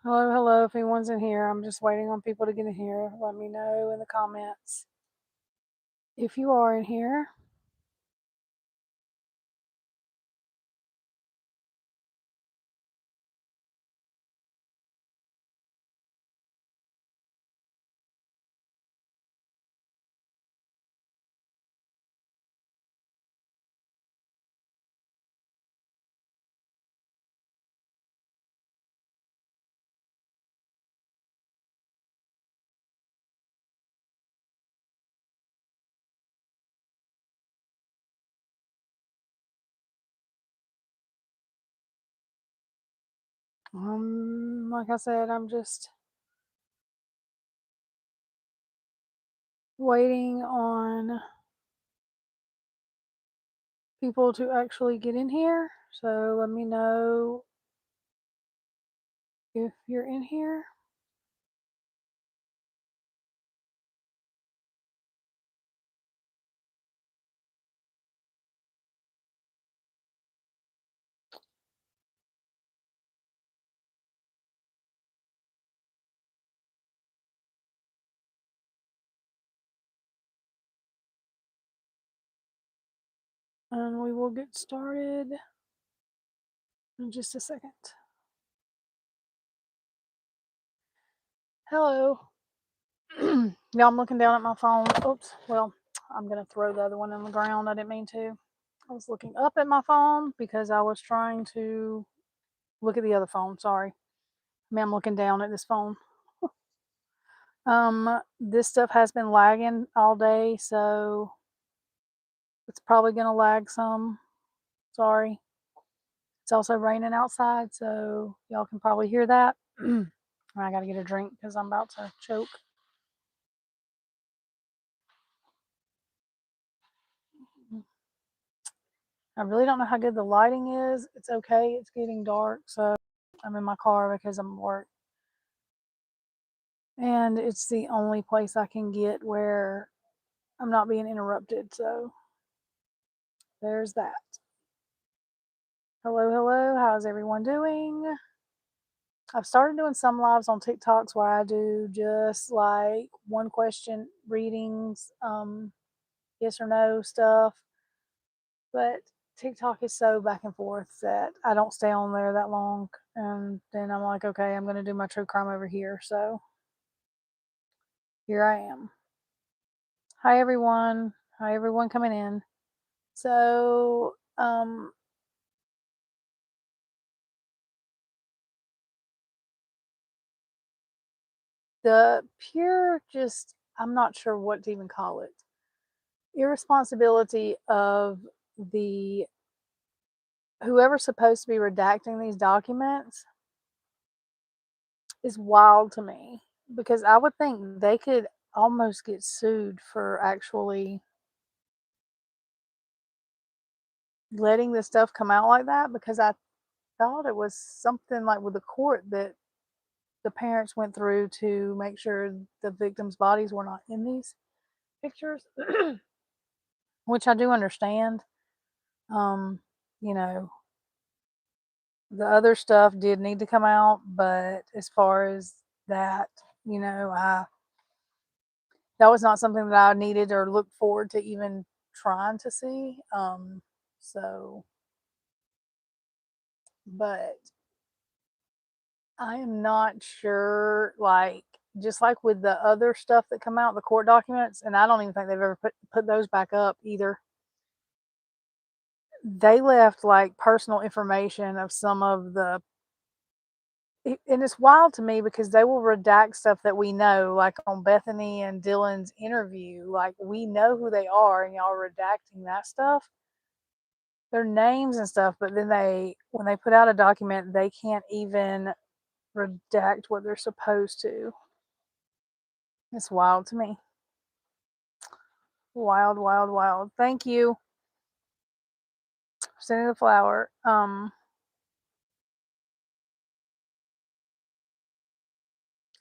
Hello, hello. If anyone's in here, I'm just waiting on people to get in here. Let me know in the comments if you are in here. Like I said, I'm just waiting on people to actually get in here. So let me know if you're in here. And we will get started in just a second. Hello. Now I'm looking down at my phone. Oops. Well, I'm going to throw the other one on the ground. I didn't mean to. I was looking up at my phone because I was trying to look at the other phone. Sorry. I mean, I'm looking down at this phone. This stuff has been lagging all day, so it's probably going to lag some. Sorry. It's also raining outside, so y'all can probably hear that. I got to get a drink because I'm about to choke. I really don't know how good the lighting is. It's okay. It's getting dark, so I'm in my car because I'm at work. And it's the only place I can get where I'm not being interrupted, so there's that. Hello, hello. How's everyone doing? I've started doing some lives on TikToks where I do just like one question readings, yes or no stuff. But TikTok is so back and forth that I don't stay on there that long. And then I'm like, okay, I'm going to do my true crime over here. So here I am. Hi, everyone. Hi, everyone coming in. So, the pure, just, I'm not sure what to even call it, irresponsibility of the whoever's supposed to be redacting these documents is wild to me because I would think they could almost get sued for actually letting this stuff come out like that, because I thought it was something like with the court that the parents went through to make sure the victims' bodies were not in these pictures, which I do understand. Um, you know, the other stuff did need to come out, but as far as that, I that was not something that I needed or looked forward to even trying to see. So, but I am not sure, like, just like with the other stuff that come out, the court documents, and I don't even think they've ever put those back up either. They left like personal information of some of the, and it's wild to me because they will redact stuff that we know, like on Bethany and Dylan's interview. Like, we know who they are, and y'all are redacting that stuff, their names and stuff. But then when they put out a document, they can't even redact what they're supposed to. It's wild to me. Wild, wild, wild. Thank you for sending the flower.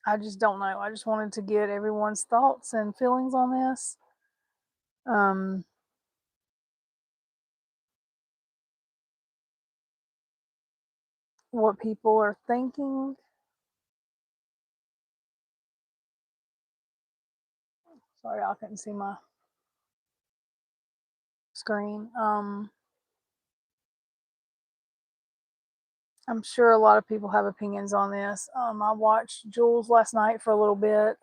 I just don't know. I just wanted to get everyone's thoughts and feelings on this. Um, what people are thinking. Sorry, I couldn't see my screen. I'm sure a lot of people have opinions on this. I watched Jules last night for a little bit.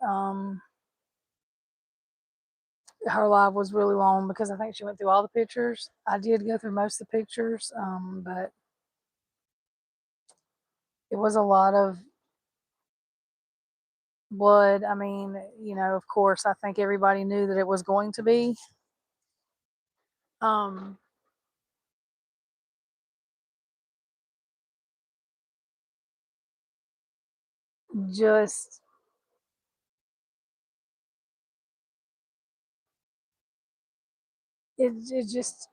Her live was really long because I think she went through all the pictures. I did go through most of the pictures, but it was a lot of blood. I mean, of course, I think everybody knew that it was going to be. Um, just it just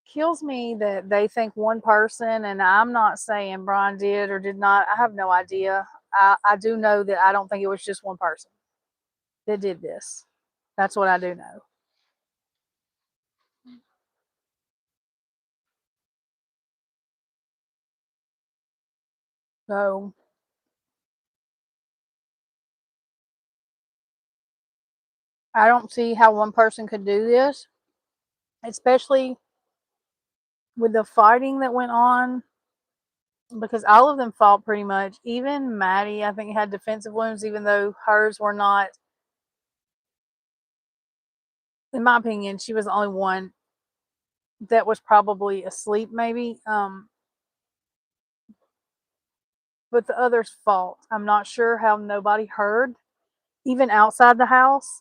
kills me that they think one person, and I'm not saying Brian did or did not. I have no idea. I do know that I don't think it was just one person that did this. That's what I do know. So I don't see how one person could do this, especially with the fighting that went on, because all of them fought pretty much. Even Maddie, I think, had defensive wounds, even though hers were not. In my opinion, she was the only one that was probably asleep, maybe. But the others fought. I'm not sure how nobody heard, even outside the house.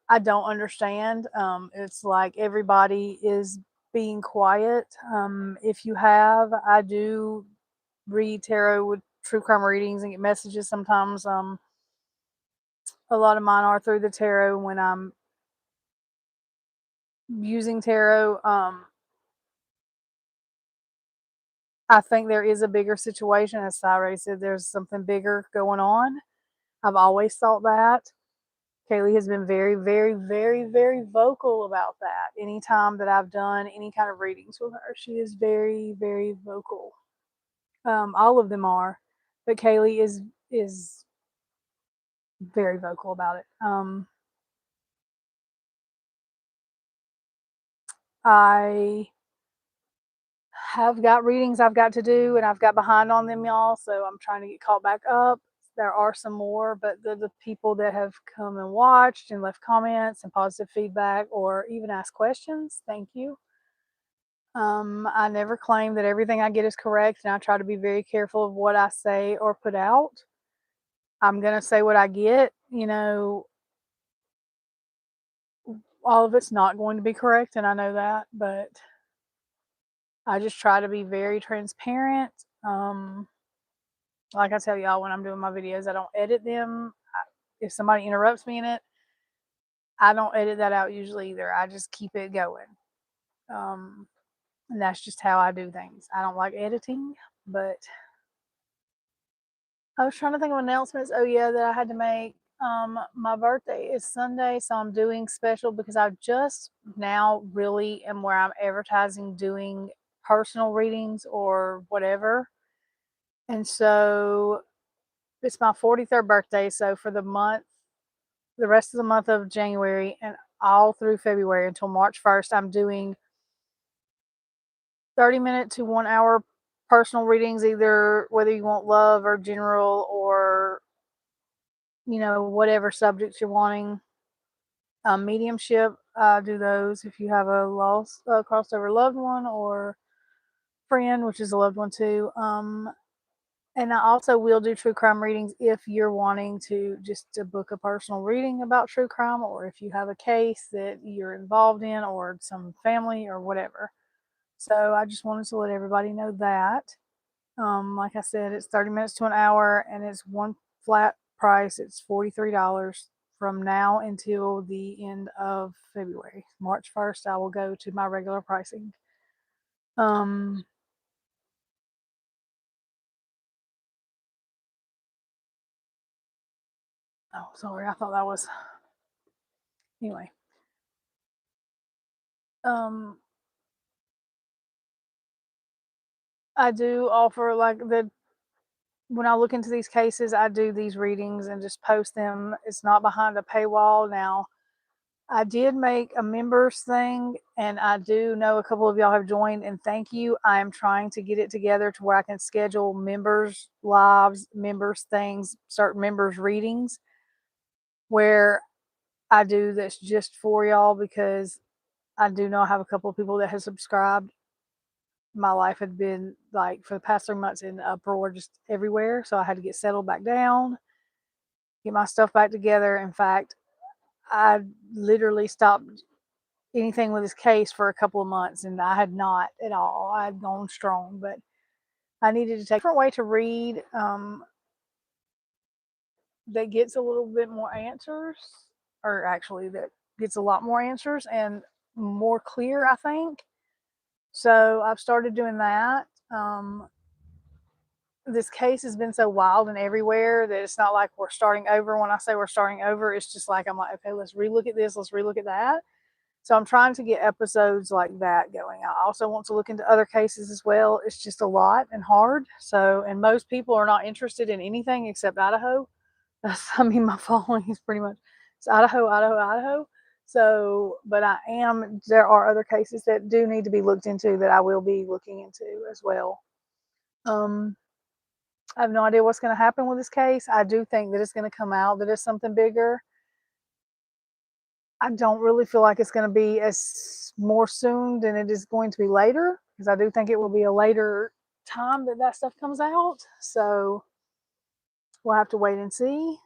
I don't understand. It's like everybody is being quiet. If you have, I do read tarot with true crime readings and get messages sometimes. A lot of mine are through the tarot when I'm using tarot. I think there is a bigger situation. As Cyrus said, there's something bigger going on. I've always thought that. Kaylee has been very, very, very, very vocal about that. Anytime that I've done any kind of readings with her, she is very, very vocal. All of them are, but Kaylee is very vocal about it. I have got readings I've got to do, and I've got behind on them, y'all. So I'm trying to get caught back up. There are some more, but the people that have come and watched and left comments and positive feedback or even asked questions, thank you. I never claim that everything I get is correct, and I try to be very careful of what I say or put out. I'm going to say what I get. All of it's not going to be correct, and I know that, but I just try to be very transparent. Like I tell y'all when I'm doing my videos, I don't edit them. If somebody interrupts me in it, I don't edit that out usually either. I just keep it going. Um, and that's just how I do things. I don't like editing, but I was trying to think of announcements. Oh yeah, that I had to make. My birthday is Sunday, so I'm doing special because I just now really am where I'm advertising doing personal readings or whatever. And so it's my 43rd birthday. So for the rest of the month of January and all through February until March 1st, I'm doing 30-minute to 1 hour personal readings, either whether you want love or general or whatever subjects you're wanting. Mediumship, do those if you have a lost, crossover loved one or friend, which is a loved one too. And I also will do true crime readings if you're wanting to book a personal reading about true crime, or if you have a case that you're involved in, or some family or whatever. So I just wanted to let everybody know that. Like I said, it's 30 minutes to an hour, and it's one flat price. It's $43 from now until the end of February. March 1st, I will go to my regular pricing. Um, oh, sorry, I thought that was anyway. Um, I do offer like when I look into these cases, I do these readings and just post them. It's not behind a paywall. Now, I did make a members thing, and I do know a couple of y'all have joined, and thank you. I am trying to get it together to where I can schedule members lives, members things, certain members readings where I do that's just for y'all, because I do know I have a couple of people that have subscribed. My life had been like for the past 3 months in uproar just everywhere. So I had to get settled back down, get my stuff back together. In fact, I literally stopped anything with this case for a couple of months, and I had not at all. I had gone strong, but I needed to take a different way to read that gets a little bit more answers, or actually that gets a lot more answers and more clear, I think. So I've started doing that. This case has been so wild and everywhere that it's not like we're starting over. When I say we're starting over, it's just like I'm like, okay, let's relook at this, let's relook at that. So I'm trying to get episodes like that going. I also want to look into other cases as well. It's just a lot and hard. So, and most people are not interested in anything except Idaho. I mean, my following is pretty much it's Idaho, Idaho, Idaho. So, but there are other cases that do need to be looked into that I will be looking into as well. Um, I have no idea what's going to happen with this case. I do think that it's going to come out that it's something bigger. I don't really feel like it's going to be as more soon than it is going to be later, because I do think it will be a later time that that stuff comes out. So we'll have to wait and see.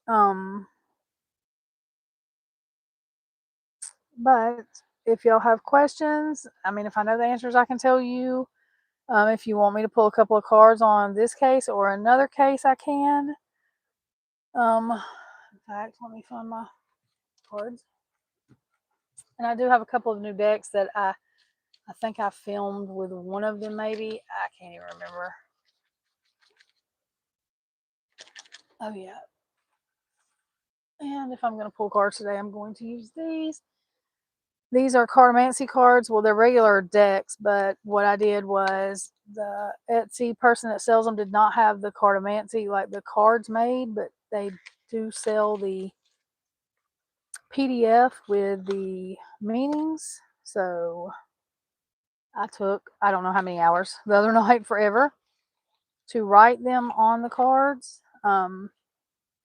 Um, but if y'all have questions, I mean, if I know the answers, I can tell you. If you want me to pull a couple of cards on this case or another case, I can. In fact, let me find my cards. And I do have a couple of new decks that I think I filmed with one of them, maybe. I can't even remember. Oh, yeah. And if I'm going to pull cards today, I'm going to use these. These are Cartomancy cards. Well, they're regular decks, but what I did was the Etsy person that sells them did not have the Cartomancy, like the cards made, but they do sell the PDF with the meanings. So I took, I don't know how many hours the other night, forever, to write them on the cards. And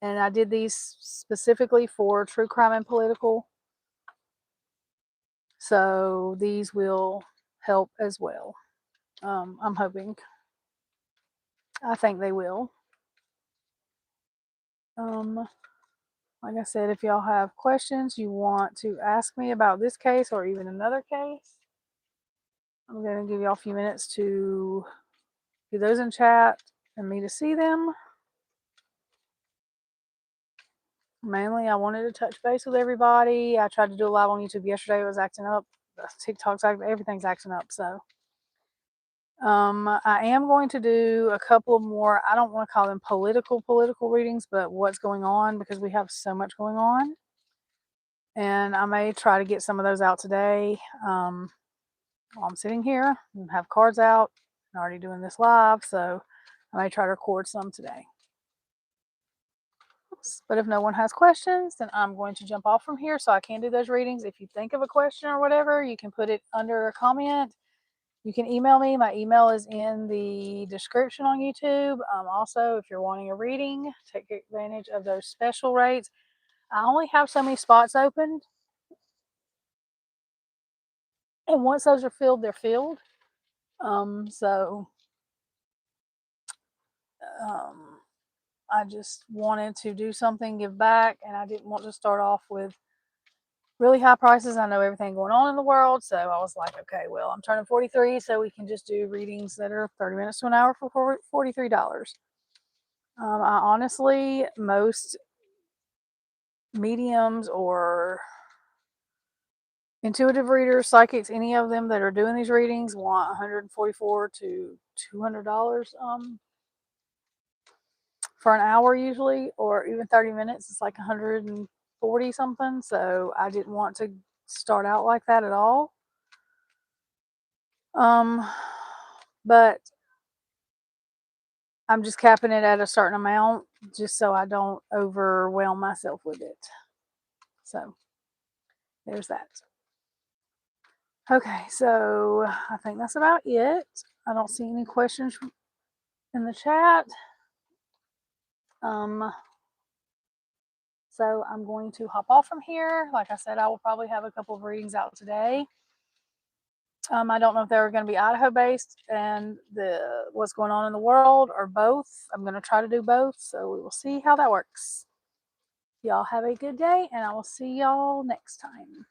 I did these specifically for true crime and political. So these will help as well. I'm hoping. I think they will. Like I said, if y'all have questions you want to ask me about this case or even another case, I'm going to give y'all a few minutes to do those in chat and me to see them. Mainly, I wanted to touch base with everybody. I tried to do a live on YouTube yesterday. It was acting up. TikTok's acting, everything's acting up. So I am going to do a couple of more, I don't want to call them political readings, but what's going on, because we have so much going on. And I may try to get some of those out today. While I'm sitting here and have cards out. I'm already doing this live, so I may try to record some today. But if no one has questions, then I'm going to jump off from here so I can do those readings. If you think of a question or whatever, you can put it under a comment. You can email me. My email is in the description on YouTube. Also, if you're wanting a reading, take advantage of those special rates. I only have so many spots open. And once those are filled, they're filled. I just wanted to do something, give back, and I didn't want to start off with really high prices. I know everything going on in the world, so I was like, okay, well, I'm turning 43, so we can just do readings that are 30 minutes to an hour for $43. I honestly, most mediums or intuitive readers, psychics, any of them that are doing these readings want $144 to $200 for an hour usually, or even 30 minutes. It's like 140 something. So I didn't want to start out like that at all. But I'm just capping it at a certain amount just so I don't overwhelm myself with it. So there's that. Okay, so I think that's about it. I don't see any questions in the chat. So I'm going to hop off from here. Like I said, I will probably have a couple of readings out today. I don't know if they're going to be Idaho based and what's going on in the world or both. I'm going to try to do both. So we will see how that works. Y'all have a good day and I will see y'all next time.